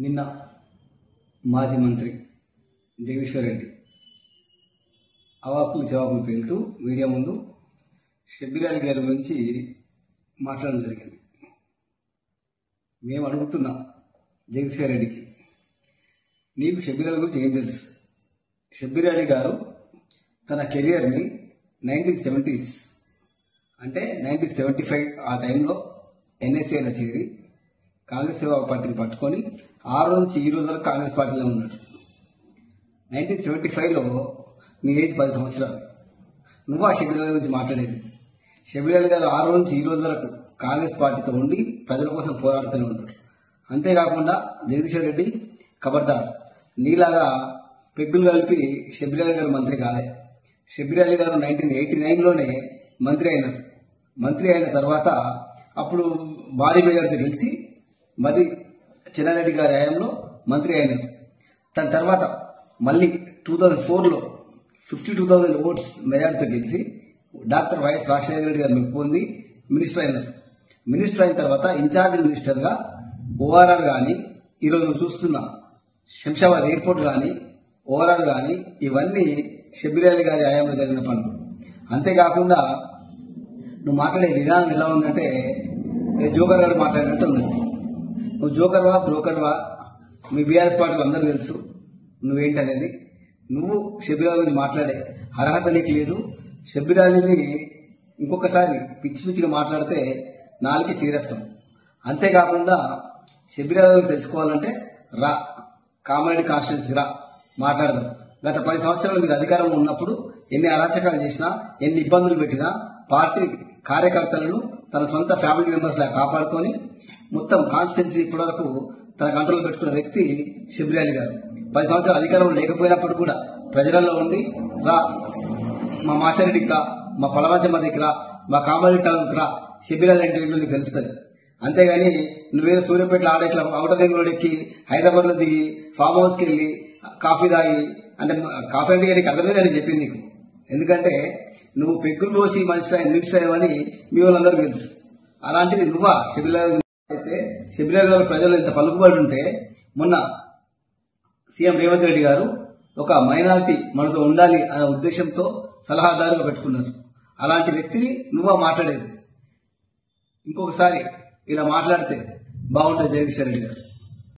నిన్న మాజీ మంత్రి జగదీశ్వర్ రెడ్డి అవాకులు జవాబులు పేలుతూ మీడియా ముందు షబ్బీర్ అలీ గారి గురించి మాట్లాడడం జరిగింది. మేము అడుగుతున్నాం జగదీశ్వర్ రెడ్డికి, నీకు షబ్బీర్ అలీ గురించి ఏం తెలుసు? షబ్బీర్ అలీ గారు తన కెరియర్ని 1970s అంటే 1975 ఆ టైంలో ఎన్ఎస్ఏలో చేరి కాంగ్రెస్ సేవా పార్టీని పట్టుకొని ఆ రోజు నుంచి ఈ రోజు వరకు కాంగ్రెస్ పార్టీలో ఉన్నాడు. 1975లో మీ ఏజ్ 10 సంవత్సరాలు. నువ్వు ఆ షబ్బీర్ అలీ గురించి మాట్లాడేది? షబ్బీర్ అలీ గారు ఆ రోజు నుంచి ఈ రోజు వరకు కాంగ్రెస్ పార్టీతో ఉండి ప్రజల కోసం పోరాడుతూనే ఉన్నాడు. అంతేకాకుండా జగదీశ్వర్ రెడ్డి ఖబర్దార్, నీలాగా పెగ్గులు కలిపి షబ్బీర్ అలీ గారు మంత్రి కాలే. షబ్బీర్ అలీ గారు 1989లోనే మంత్రి అయినారు. మంత్రి అయిన తర్వాత అప్పుడు భారీ మెజార్టీ గెలిచి మరి చెన్నారెడ్డి గారి హయాంలో మంత్రి అయినారు. దాని తర్వాత మళ్ళీ 2004లో 52,000 ఓట్స్ మెజార్టీతో గెలిచి డాక్టర్ వైఎస్ రాజశేఖర రెడ్డి గారు మెప్పు పొంది మినిస్టర్ అయినారు. మినిస్టర్ అయిన తర్వాత ఇన్ఛార్జ్ మినిస్టర్గా ఓఆర్ఆర్ కానీ, ఈరోజు నువ్వు చూస్తున్న శంషాబాద్ ఎయిర్పోర్ట్ కానీ, ఓఆర్ఆర్ కానీ, ఇవన్నీ షబ్బీర్ అలీ గారి హయాంలో జరిగిన పనులు. అంతేకాకుండా నువ్వు మాట్లాడే విధానం ఎలా ఉందంటే జోకర్ గారు మాట్లాడినట్టు ఉంది. నువ్వు జోకర్వా బ్రోకర్వా మీ బీఆర్ఎస్ పార్టీలు అందరూ తెలుసు నువ్వేంటనేది. నువ్వు షబ్బీర్ అలీ గురించి మాట్లాడే అర్హత నీకు లేదు. షబ్బీర్ అలీని ఇంకొకసారి పిచ్చి పిచ్చిగా మాట్లాడితే నాలుగు చీరేస్తాం. అంతేకాకుండా షబ్బీర్ అలీ గురించి తెలుసుకోవాలంటే రా కామారెడ్డి కాన్స్టిట్యున్సీ రా, మాట్లాడదాం. గత 10 సంవత్సరాలు మీరు అధికారంలో ఉన్నప్పుడు ఎన్ని అరాచకాలు చేసినా, ఎన్ని ఇబ్బందులు పెట్టినా పార్టీ కార్యకర్తలను తన సొంత ఫ్యామిలీ మెంబర్స్ లా కాపాడుకొని మొత్తం కాన్స్టిట్యున్సీ ఇప్పటివరకు తన కంట్రోల్ పెట్టుకున్న వ్యక్తి షబ్బీర్ అలీ గారు. 10 సంవత్సరాలు అధికారంలో లేకపోయినప్పుడు కూడా ప్రజలలో ఉండి రా, మా మాచారెడ్డికి రా, మా పలవంచమదికి రా, మా కామారెడ్డి టౌన్కి రా, షబ్బీర్ అలీ అంటే నీకు తెలుస్తుంది. అంతేగాని నువ్వేదో సూర్యాపేటలో ఆడేట్లా ఔటర్ రింగ్ రోడ్ ఎక్కి హైదరాబాద్ లో దిగి ఫామ్ హౌస్ కి వెళ్ళి కాఫీ తాగి, అంటే కాఫీ అంటే నీకు అర్థమైంది అని చెప్పింది నీకు. ఎందుకంటే నువ్వు పెగ్గులు పోసి మినిస్టర్ అయ్యవని మీ వాళ్ళందరూ తెలుసు. అలాంటిది నువ్వా షబ్బీర్ అలీ అయితే? షబ్బీర్ అలీ గారు ప్రజలు ఇంత పలుకుబడి ఉంటే మొన్న సీఎం రేవంత్ రెడ్డి గారు ఒక మైనారిటీ మనతో ఉండాలి అనే ఉద్దేశంతో సలహాదారుగా పెట్టుకున్నారు. అలాంటి వ్యక్తిని నువ్వా మాట్లాడేది? ఇంకొకసారి ఇలా మాట్లాడితే బాగుంటుంది జగదీశ్వర్ రెడ్డి గారు.